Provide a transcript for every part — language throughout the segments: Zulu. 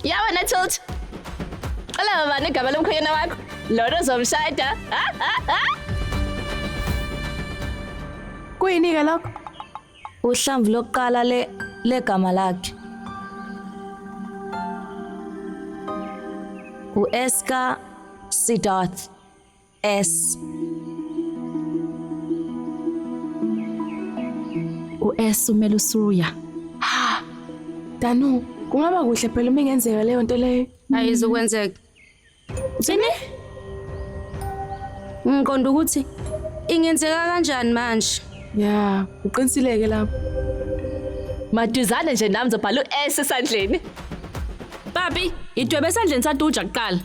Ya wena Tilt. Cela bani igama lomkhwenyana wakho. Lona uzomshada. Kuyini ke lokho? Uhlamvu lokuqala legama lakhe. U-Eska Siddharth S. U-S umele uSuya. Danu, kungaba kuhle phela uma ingenzeka leyo nto leyo. Ayizokwenzeka. Sini? Ngiqonda ukuthi ingenzeka kanjani manje? Ya, uqinisileke lapho. Maduzane nje nami ngizobhala u-S esandleni. Papi, idwebe esandleni saDuja kuqala.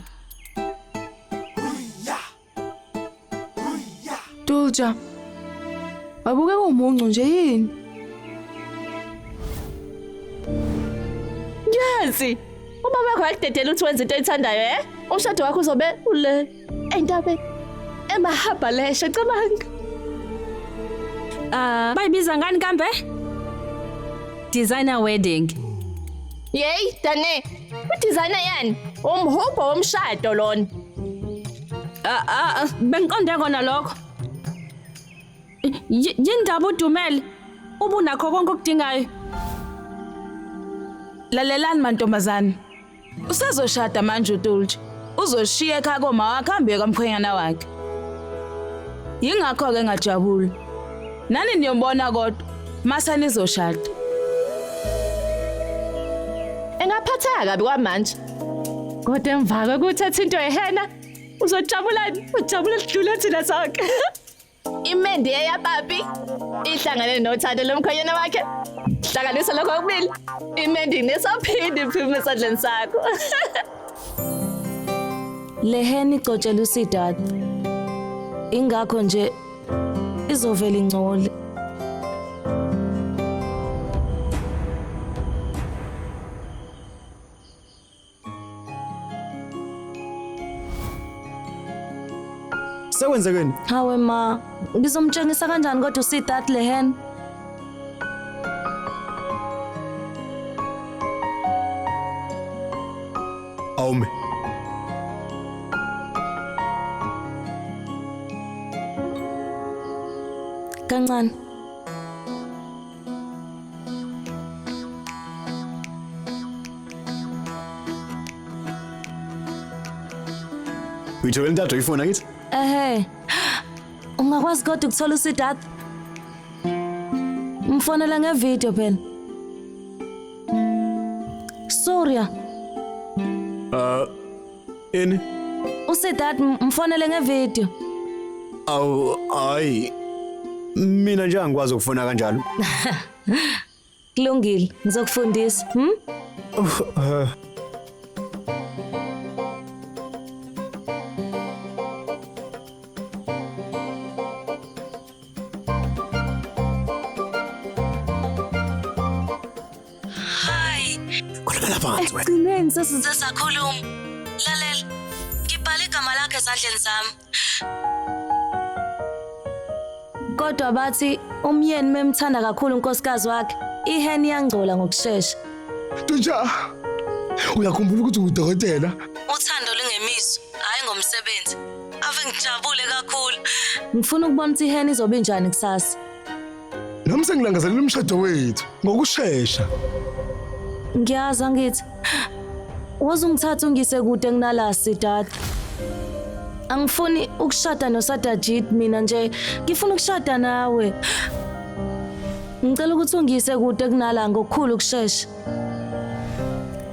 Dulja. Abuke kumuncu nje yini? Yazi. Ubaba wakho yakudedela ukuthi wenze into oyithandayo, Umshado wakho uzobe ule entabeni. Emahaba leshe cabanga. Bayibiza ngani kambe? Designer wedding. Yey, Dane. U-designer yani? Umhubho womshado lona. Bengiqonde kona lokho. Yindaba udumele. Ubunakho konke okudingayo. Lalelani mantombazane. Usazoshada manje uDulja. Uzoshiya ekhaya koma wakhe hambe kamkhwenyana wakhe. Yingakho ke ngajabula. Nani niyobona kodwa mase nizoshada. Engaphatheka kabi kwamanje. Kodwa emva kokuthatha into ehena, uzojabulani? Ujabula sidlula thina sonke. Imendi yapapi ihlangane nothando lomkhwenyana wakhe. Hlanganisa lokho okubili. Imendi nesophinde iphume esandleni sakho. Leheni icotshela uSiddharth. Ingakho nje izovela ingcole. Sekwenzekeni? Hawe ma, ngizomtshengisa kanjani kodwa uSiddharth leheni? Awume. Kancane. Uyithole intatho ifona kithi? Ungakwazi kodwa ukuthola uSiddharth? Mfonela ngevideo phela. Surya. Ini? uSiddharth mfonele ngevideo. Hayi. Mina nje angikwazi ukufona kanjalo. Kulungile, ngizokufundisa. Khulumela phansi wena. Egcineni sesakhuluma. Lalela. Ngibhale igama lakhe esandleni sami. Kodwa bathi umyeni memthanda kakhulu unkosikazi wakhe, iheni yangcola ngokusheshsha. Dulja. Uyakhumbula ukuthi ungudokotela? Uthando lungemiso, hayi ngomsebenzi. Ave ngijabule kakhulu. Ngifuna ukubona ukuthi iheni izobe njani kusasa. Nami sengilangazelela umshado wethu ngokusheshsha. Ngiyazi ngithi. Waze ungithatha ungise kude kunala Siddharth. Angifuni ukushada noSatyajit mina nje, ngifuna ukushada nawe. Ngicela ukuthi ungise kude kunala ngokukhulu ukusheshsha.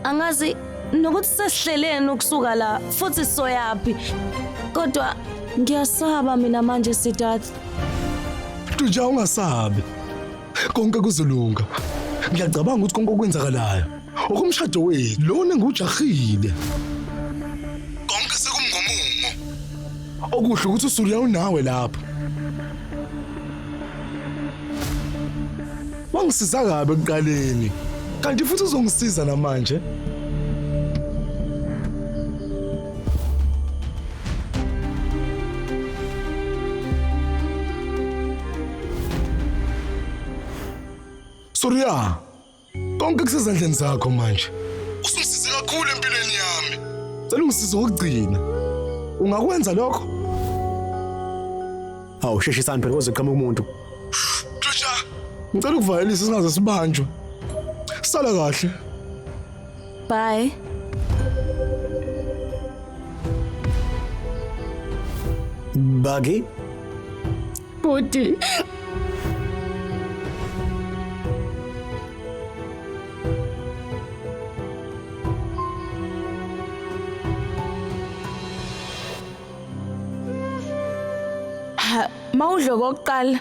Angazi nokuthi sesihlelene ukusuka la futhi sisoyapi. Kodwa ngiyasaba mina manje Siddharth. Dulja ungasabi. Konke kuzolunga. Ngiyacabanga ukuthi konke okwenzakalayo okumshado wethu lona ngujahile. Konke sekumngomumo. Okuhle ukuthi uSuya unawe lapha. Wangisiza kabi ekuqaleni. Kanti futhi uzongisiza namanje. Surya, konke kusezandleni zakho manje. Usungisize kakhulu empilweni yami. Cela ungisize ngokugcina. Ungakwenza lokho? Hawu sheshisani phela kuze kuqhamuka umuntu. Tjha. Ngicela ukuvalelisa singaze sibanjwe. Sala kahle. Bye. Bagi. Bhuti. Mawudlo kokuqala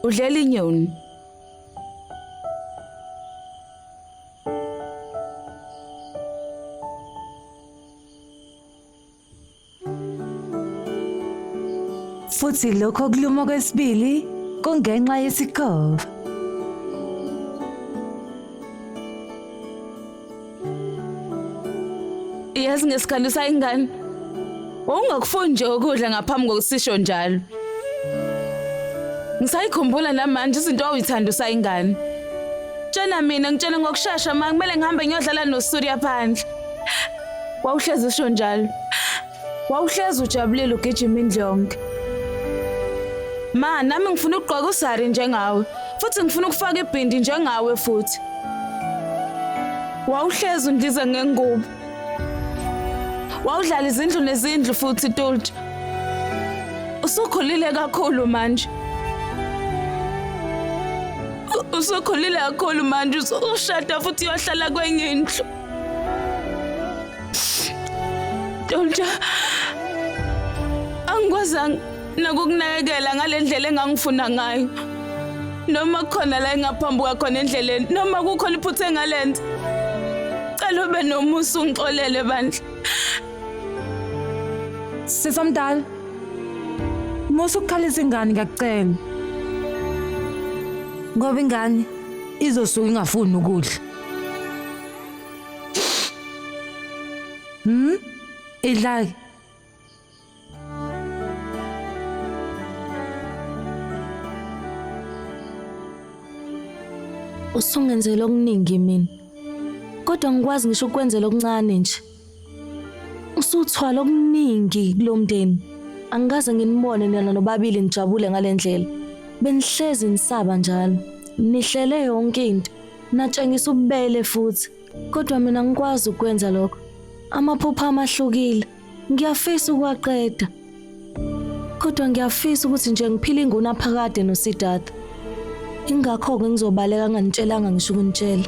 udlela inyoni. Futhi lokho kuluma kwesibili kungenxa yesikhova. Yazi ngesikhathi sayingane. Ungakufuni nje ukudla ngaphambi kokusisho njalo. Ngisayikhumbula namanje izinto awuyithanda usayingane. Tshena mina ngitshela ngokushasha ma kumele ngihambe ngiyodlala noSuria phandle. Wawuhlezi usho njalo. Wawuhlezi ujabulile ugijima indlonke. Ma nami ngifuna ukugqoka usari njengawe futhi ngifuna ukufaka ibhindi njengawe futhi. Wawuhlezi undiza ngengubo. Wawudlala izindlu nezindlu futhi Tulja. Usukhulile kakhulu manje. Usukhulile kakhulu manje ushada futhi uyohlala kwenye indlu. Tulja. Angikwazanga nokukunakekela ngalendlela engangifuna ngayo. Noma khona la engaphambuka khona endleleni noma kukhona iphuthe ngalenza. Cela ube nomusa ungixolele bandla. Sisamdala. Musu ukukhalisa ingane ngiyacela. Ngoba ingane izosuka ingafuni ukudla. Idlake. Usungenzela okuningi mina. Kodwa ngikwazi ngisho ukwenzela okuncane nje. Usuthwala okuningi kulomndeni. Angikaze nginibone nina nobabili nijabule ngalendlela. Benihlezi nisaba njalo. Nihlele yonke into. Natshengisa ububele futhi. Kodwa mina ngikwazi ukwenza lokho. Amaphupho amahlukile. Ngiyafisa ukuwaqeda. Kodwa ngiyafisa ukuthi nje ngiphile inguna phakade noSiddhartha. Ingakho-ke ngizobaleka nganitshelanga ngisho ukunitshela.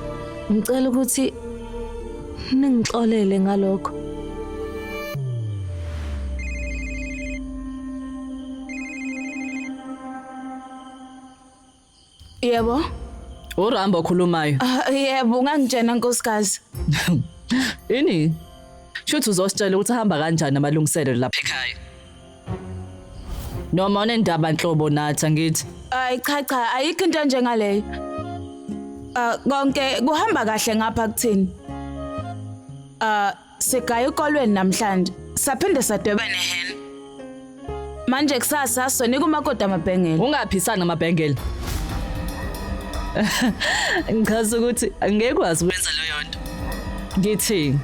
Ngicela ukuthi ningixolele ngalokho. Yebo. Urambo okhulumayo. Yebo ungangitshena nkosikazi. Ini? Shothi uzositshela ukuthi ahamba kanjani amalungiselelo lapha ekhaya. Noma unendaba nhlobo nathi ngithi. Ay cha ayikho into njengaleyo. Konke kuhamba kahle ngapha kuthini. Sigaya ukolweni namhlanje. Saphinde sadweba nehene. Manje kusasa sonika umakoti amabhengela. Ungaphisana amabhengela. Ngikhaza ukuthi angekwazi ukwenza leyo nto. Ngithi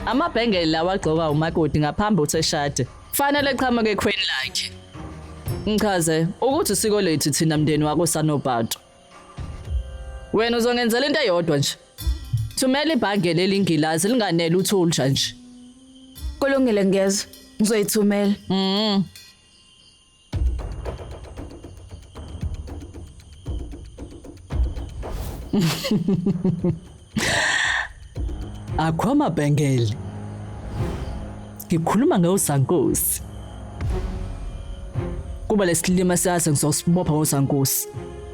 amabhengela lawa agcoka umakoti ngaphambi utheshade. Kufanele qhamuke ekhweni lakhe. Ngikhaze ukuthi usiko lethu thina mndeni wako Sanobhato. Wena uzongenzela into eyodwa nje. Thumela ibhange lelingilazi linganele uTulja nje. Kulungile ngiyeza. Ngizoyithumela. Akhoma bhengele. Ngikhuluma ngoSankosi. Kuba lesilima siyase ngizosibopha ngoSankosi.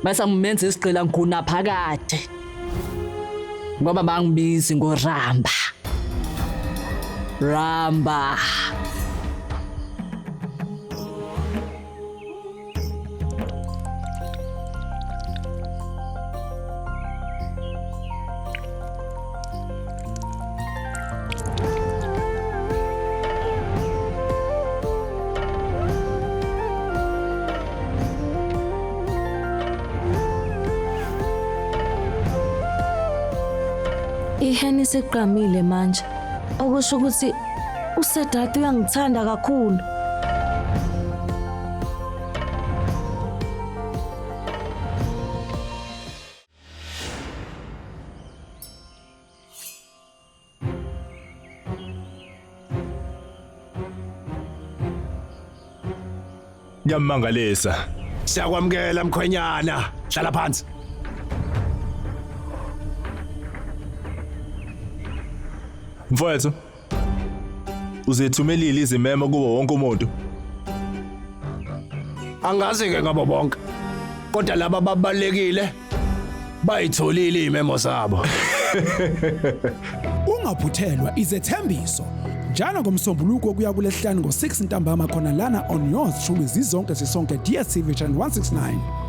Bese ngimenza isigqila nguna phakade. Ngoba bangibizi ngoRamba. Ramba. iheni seqhamile manje. Okusho ukuthi uSedati uyangithanda kakhulu. Ngiyamangalisa. Siyakwamukela mkhwenyana. Hlala phansi. Mfowethu. Uzethumelile izimemo kuwo wonke umuntu. Angazi ke ngabo bonke. Kodwa laba babalekile bayitholile imemo zabo. Ungaphuthelwa izethembiso. Njalo ngomsombuluko kuya kulesihlanu ngo6 ntambama khona lana on yours truly zizonke sisonke DSTV channel 169.